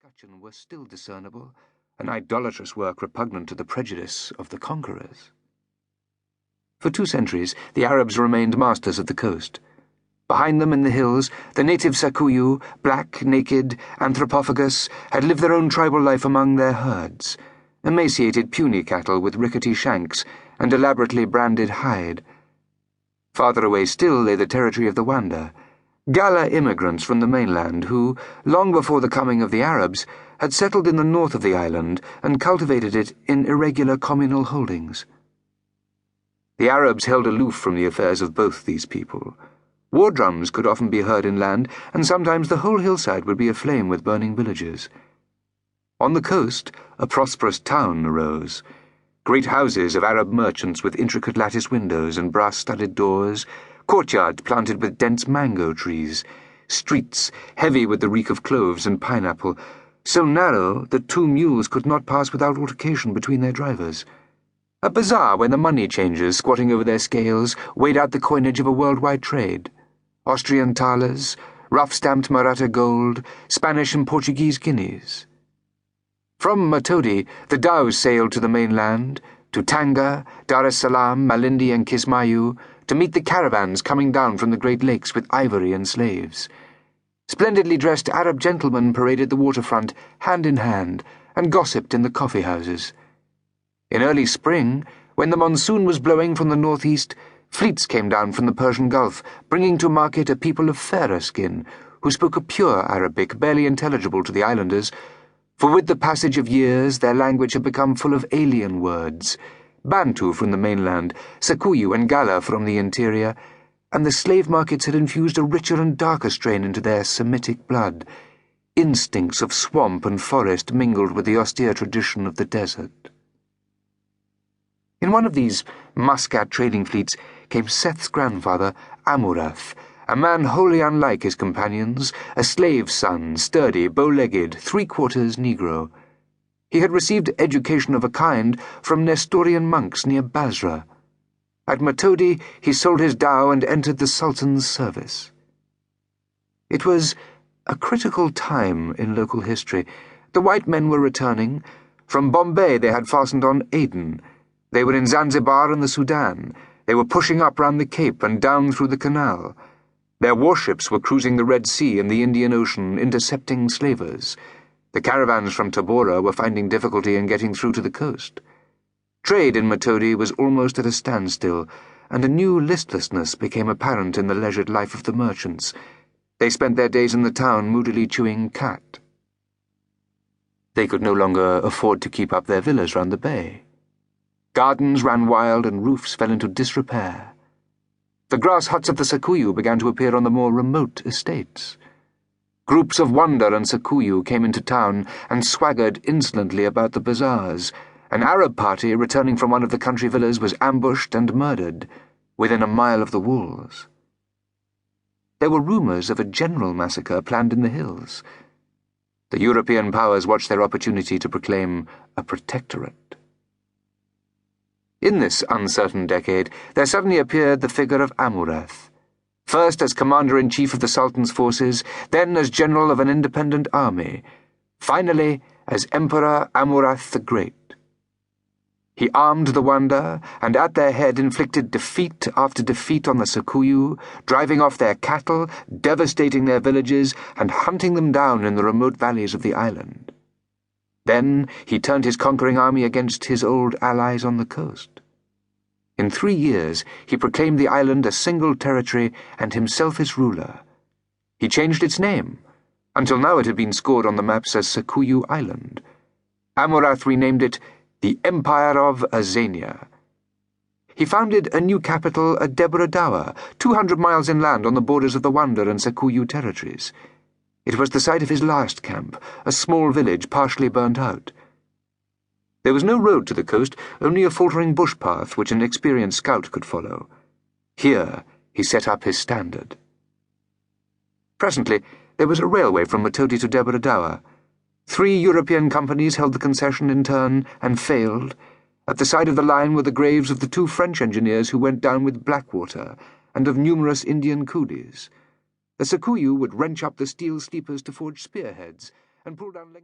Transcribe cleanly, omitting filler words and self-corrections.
scutcheon were still discernible, an idolatrous work repugnant to the prejudice of the conquerors. For 2 centuries, the Arabs remained masters of the coast. Behind them in the hills, the native Sakuyu, black, naked, anthropophagous, had lived their own tribal life among their herds, emaciated puny cattle with rickety shanks and elaborately branded hide. Farther away still lay the territory of the Wanda, Gala immigrants from the mainland who, long before the coming of the Arabs, had settled in the north of the island and cultivated it in irregular communal holdings. The Arabs held aloof from the affairs of both these people. War drums could often be heard inland, and sometimes the whole hillside would be aflame with burning villages. On the coast, a prosperous town arose. Great houses of Arab merchants with intricate lattice windows and brass-studded doors, courtyards planted with dense mango trees, streets heavy with the reek of cloves and pineapple, so narrow that 2 mules could not pass without altercation between their drivers. A bazaar where the money changers, squatting over their scales, weighed out the coinage of a worldwide trade. Austrian thalers, rough-stamped Maratha gold, Spanish and Portuguese guineas. From Matodi, the dhows sailed to the mainland, to Tanga, Dar es Salaam, Malindi and Kismayu, to meet the caravans coming down from the Great Lakes with ivory and slaves. Splendidly dressed Arab gentlemen paraded the waterfront, hand in hand, and gossiped in the coffee houses. In early spring, when the monsoon was blowing from the northeast, fleets came down from the Persian Gulf, bringing to market a people of fairer skin, who spoke a pure Arabic, barely intelligible to the islanders, for with the passage of years their language had become full of alien words, Bantu from the mainland, Sakuyu and Gala from the interior, and the slave markets had infused a richer and darker strain into their Semitic blood, instincts of swamp and forest mingled with the austere tradition of the desert. In one of these Muscat trading fleets came Seth's grandfather, Amurath, a man wholly unlike his companions, a slave son, sturdy, bow-legged, 3/4 Negro. He had received education of a kind from Nestorian monks near Basra. At Matodi, he sold his dhow and entered the Sultan's service. It was a critical time in local history. The white men were returning. From Bombay they had fastened on Aden. They were in Zanzibar and the Sudan. They were pushing up round the Cape and down through the canal. Their warships were cruising the Red Sea and the Indian Ocean, intercepting slavers. The caravans from Tabora were finding difficulty in getting through to the coast. Trade in Matodi was almost at a standstill, and a new listlessness became apparent in the leisured life of the merchants. They spent their days in the town moodily chewing cat. They could no longer afford to keep up their villas round the bay. Gardens ran wild and roofs fell into disrepair. The grass huts of the Sakuyu began to appear on the more remote estates. Groups of Wanda and Sakuyu came into town and swaggered insolently about the bazaars. An Arab party returning from one of the country villas was ambushed and murdered within a mile of the walls. There were rumors of a general massacre planned in the hills. The European powers watched their opportunity to proclaim a protectorate. In this uncertain decade, there suddenly appeared the figure of Amurath, first as commander-in-chief of the Sultan's forces, then as general of an independent army, finally as Emperor Amurath the Great. He armed the Wanda, and at their head inflicted defeat after defeat on the Sakuyu, driving off their cattle, devastating their villages, and hunting them down in the remote valleys of the island. Then he turned his conquering army against his old allies on the coast. In 3 years, he proclaimed the island a single territory and himself its ruler. He changed its name. Until now it had been scored on the maps as Sakuyu Island. Amurath renamed it the Empire of Azania. He founded a new capital at Debre Dawa, 200 miles inland on the borders of the Wanda and Sakuyu territories. It was the site of his last camp, a small village partially burnt out. There was no road to the coast, only a faltering bush path which an experienced scout could follow. Here he set up his standard. Presently, there was a railway from Matodi to Debre Dawa. 3 European companies held the concession in turn and failed. At the side of the line were the graves of the 2 French engineers who went down with Blackwater, and of numerous Indian coolies. The Sakuyu would wrench up the steel sleepers to forge spearheads, and pull down